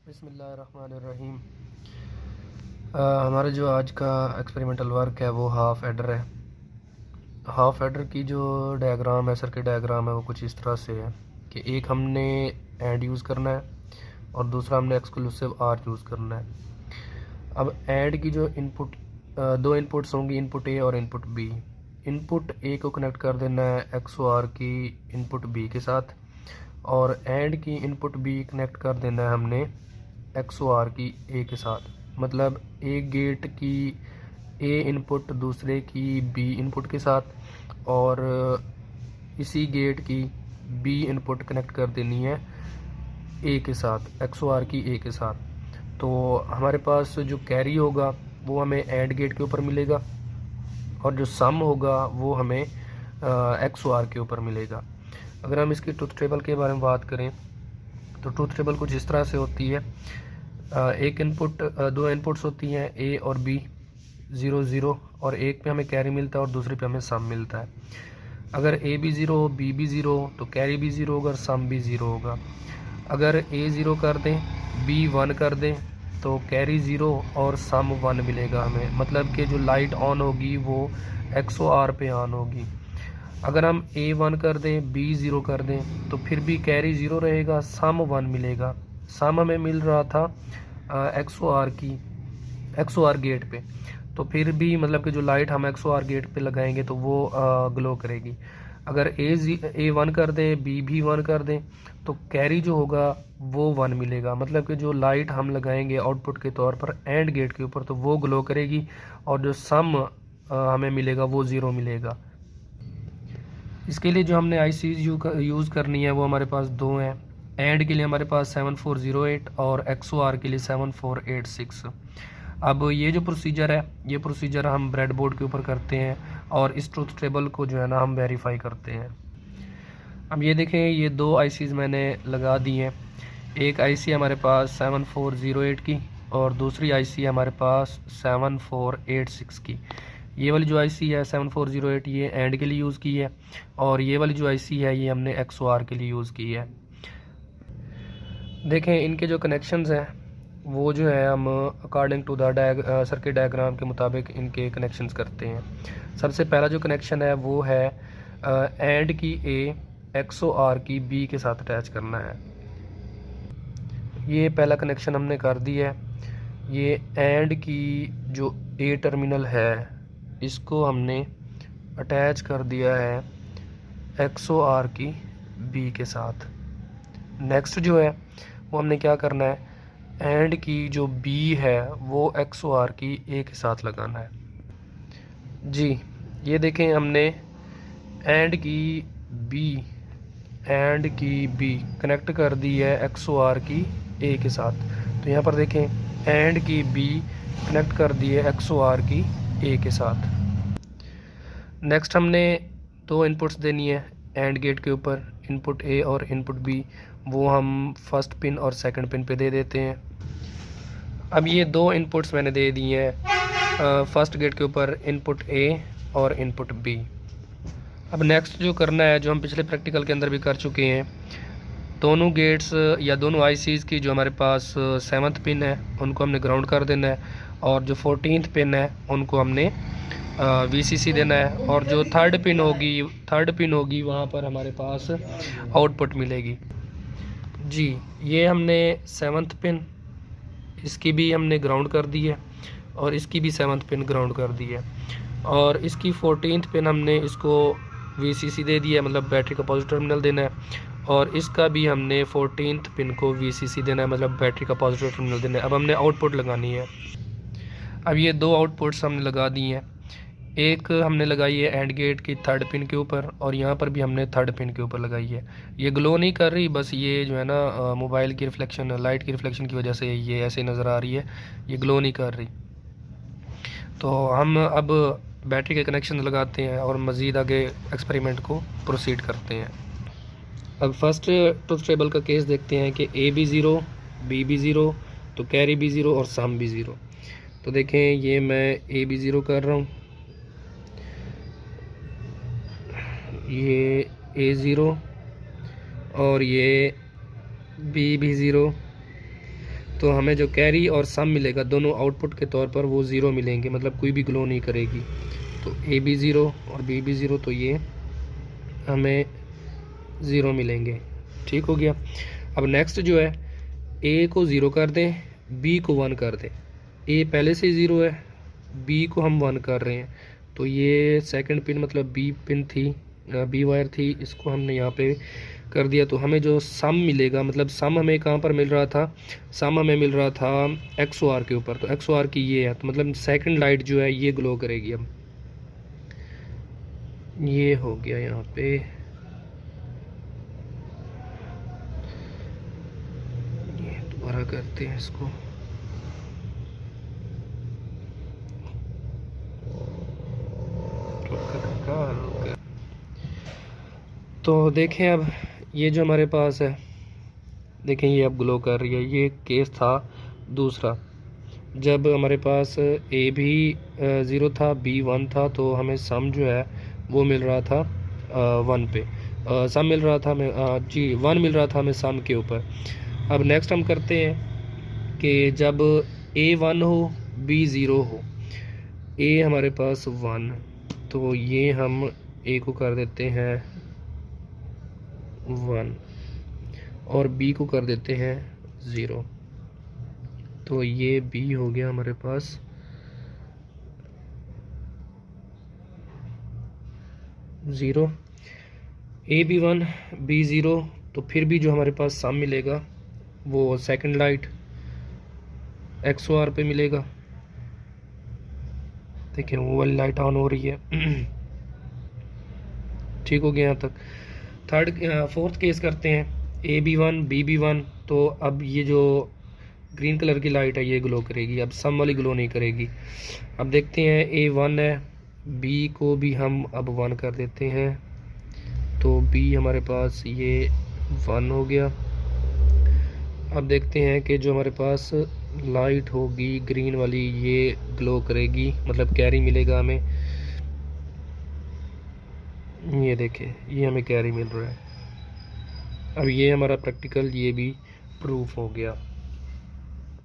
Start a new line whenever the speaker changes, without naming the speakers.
बिस्मिल्लाहिर्रहमानिर्रहीम। हमारा जो आज का एक्सपेरिमेंटल वर्क है वो हाफ एडर है। हाफ एडर की जो डायग्राम है, सर्किट डायग्राम है, वो कुछ इस तरह से है कि एक हमने एंड यूज़ करना है और दूसरा हमने एक्सक्लूसिव आर यूज़ करना है। अब एंड की जो इनपुट दो इनपुट्स होंगी, इनपुट ए और इनपुट बी। इनपुट ए को कनेक्ट कर देना है XOR की इनपुट बी के साथ और एंड की इनपुट बी कनेक्ट कर देना है हमने XOR की ए के साथ। मतलब एक गेट की ए इनपुट दूसरे की बी इनपुट के साथ और इसी गेट की बी इनपुट कनेक्ट कर देनी है ए के साथ, XOR की ए के साथ। तो हमारे पास जो कैरी होगा वो हमें एंड गेट के ऊपर मिलेगा और जो सम होगा वो हमें XOR के ऊपर मिलेगा। अगर हम इसकी ट्रुथ टेबल के बारे में बात करें तो ट्रुथ टेबल कुछ इस तरह से होती है। एक इनपुट, दो इनपुट्स होती हैं ए और बी, 0 0, और एक पे हमें कैरी मिलता है और दूसरे पे हमें सम मिलता है। अगर ए भी 0 हो, बी भी 0 हो तो कैरी भी 0 होगा और सम भी 0 होगा। अगर ए 0 कर दें, बी 1 कर दें तो कैरी 0 और सम 1 मिलेगा हमें। मतलब कि जो लाइट ऑन होगी वो XOR पे ऑन होगी। अगर हम ए 1 कर दें, बी 0 कर दें तो फिर भी कैरी 0 रहेगा, सम 1 मिलेगा। सम हमें मिल रहा था XOR गेट पे, तो फिर भी मतलब कि जो लाइट हम XOR गेट पे लगाएंगे तो वो ग्लो करेगी। अगर ए 1 कर दें, बी भी 1 कर दें तो कैरी जो होगा वो 1 मिलेगा। मतलब कि जो लाइट हम लगाएंगे आउटपुट के तौर पर एंड गेट के ऊपर तो वो ग्लो करेगी और जो सम हमें मिलेगा वो 0 मिलेगा। इसके लिए जो हमने ICs यूज़ करनी है वो हमारे पास दो हैं। एंड के लिए हमारे पास 7408 और XOR के लिए 7486। अब ये जो प्रोसीजर है, ये प्रोसीजर हम ब्रेड बोर्ड के ऊपर करते हैं और इस ट्रुथ टेबल को जो है ना हम वेरीफाई करते हैं। अब ये देखें, ये दो ICs मैंने लगा दी हैं। एक IC हमारे पास 7408 की और दूसरी IC है हमारे पास 7486 की। ये वाली जो IC है 7408 ये एंड के लिए यूज़ की है और ये वाली जो IC है ये हमने XOR के लिए यूज़ की है। देखें, इनके जो कनेक्शंस हैं वो जो है हम according to the circuit diagram के मुताबिक इनके कनेक्शंस करते हैं। सबसे पहला जो कनेक्शन है वो है एंड की ए XOR की बी के साथ अटैच करना है। ये पहला कनेक्शन हमने कर दिया है। ये एंड की जो ए टर्मिनल है इसको हमने अटैच कर दिया है XOR की बी के साथ। नेक्स्ट जो है वो हमने क्या करना है, एंड की जो बी है वो XOR की ए के साथ लगाना है। जी, ये देखें, हमने एंड की बी कनेक्ट कर दी है XOR की ए के साथ। तो यहाँ पर देखें, एंड की बी कनेक्ट कर दी है XOR की ए के साथ। नेक्स्ट हमने दो इनपुट्स देनी है एंड गेट के ऊपर, इनपुट ए और इनपुट बी। वो हम फर्स्ट पिन और सेकंड पिन पे दे देते हैं। अब ये दो इनपुट्स मैंने दे दी हैं फर्स्ट गेट के ऊपर, इनपुट ए और इनपुट बी। अब नेक्स्ट जो करना है, जो हम पिछले प्रैक्टिकल के अंदर भी कर चुके हैं, दोनों गेट्स या दोनों ICs की जो हमारे पास 7th पिन है उनको हमने ग्राउंड कर देना है और जो 14th पिन है उनको हमने VCC देना है और जो थर्ड पिन होगी वहाँ पर हमारे पास आउटपुट मिलेगी। जी, ये हमने 7th पिन, इसकी भी हमने ग्राउंड कर दी है और इसकी भी 7th पिन ग्राउंड कर दी है और इसकी 14th पिन हमने इसको VCC दे दिया है, मतलब बैटरी का पॉजिटिव टर्मिनल देना है, और इसका भी हमने 14th पिन को VCC देना है, मतलब बैटरी का पॉजिटिव टर्मिनल देना है। अब हमने आउटपुट लगानी है। अब ये दो आउटपुट्स हमने लगा दी हैं। एक हमने लगाई है एंड गेट की थर्ड पिन के ऊपर और यहाँ पर भी हमने थर्ड पिन के ऊपर लगाई है। ये ग्लो नहीं कर रही, बस ये जो है ना मोबाइल की रिफ्लेक्शन, लाइट की रिफ्लेक्शन की वजह से ये ऐसे नज़र आ रही है, ये ग्लो नहीं कर रही। तो हम अब बैटरी के कनेक्शन लगाते हैं और मज़ीद आगे एक्सपेरिमेंट को प्रोसीड करते हैं। अब फर्स्ट ट्रुथ टेबल का केस देखते हैं कि ए भी 0, बी भी 0, तो कैरी भी 0 और सम भी 0। तो देखें, ये मैं ए भी 0 कर रहा हूँ, ये ए 0 और ये बी भी 0, तो हमें जो कैरी और सम मिलेगा दोनों आउटपुट के तौर पर वो ज़ीरो मिलेंगे, मतलब कोई भी ग्लो नहीं करेगी। तो ए भी ज़ीरो और बी भी ज़ीरो, तो ये हमें ज़ीरो मिलेंगे। ठीक हो गया। अब नेक्स्ट जो है, ए को ज़ीरो कर दें, बी को 1 कर दें। ए पहले से ज़ीरो है, बी को हम 1 कर रहे हैं, तो ये सेकंड पिन मतलब बी पिन थी, बी वायर थी, इसको हमने यहाँ पे कर दिया। तो हमें जो सम मिलेगा, मतलब सम हमें कहाँ पर मिल रहा था, सम हमें मिल रहा था XOR के ऊपर। तो XOR की ये है, तो मतलब सेकंड लाइट जो है ये ग्लो करेगी। अब ये हो गया यहाँ पे, ये दोबारा करते हैं इसको। तो देखें अब ये जो हमारे पास है, देखें ये अब ग्लो कर रही है। ये केस था दूसरा, जब हमारे पास ए भी 0 था, बी 1 था, तो हमें सम जो है वो मिल रहा था 1 पे, सम मिल रहा था हमें, जी 1 मिल रहा था हमें सम के ऊपर। अब नेक्स्ट हम करते हैं कि जब ए 1 हो, बी 0 हो, ए हमारे पास 1, तो ये हम ए को कर देते हैं 1 और बी को कर देते हैं 0। तो ये बी हो गया हमारे पास 0, ए भी 1 बी 0। तो फिर भी जो हमारे पास सम मिलेगा वो सेकंड लाइट XOR पे मिलेगा। देखिए वो वाली लाइट ऑन हो रही है। ठीक हो गया यहाँ तक। फोर्थ केस करते हैं, ए बी 1 बी बी 1। तो अब ये जो ग्रीन कलर की लाइट है ये ग्लो करेगी, अब सम वाली ग्लो नहीं करेगी। अब देखते हैं ए 1 है, बी को भी हम अब 1 कर देते हैं, तो बी हमारे पास ये 1 हो गया। अब देखते हैं कि जो हमारे पास लाइट होगी ग्रीन वाली ये ग्लो करेगी, मतलब कैरी मिलेगा हमें। ये देखें ये हमें कैरी मिल रहा है। अब ये हमारा प्रैक्टिकल ये भी प्रूफ हो गया।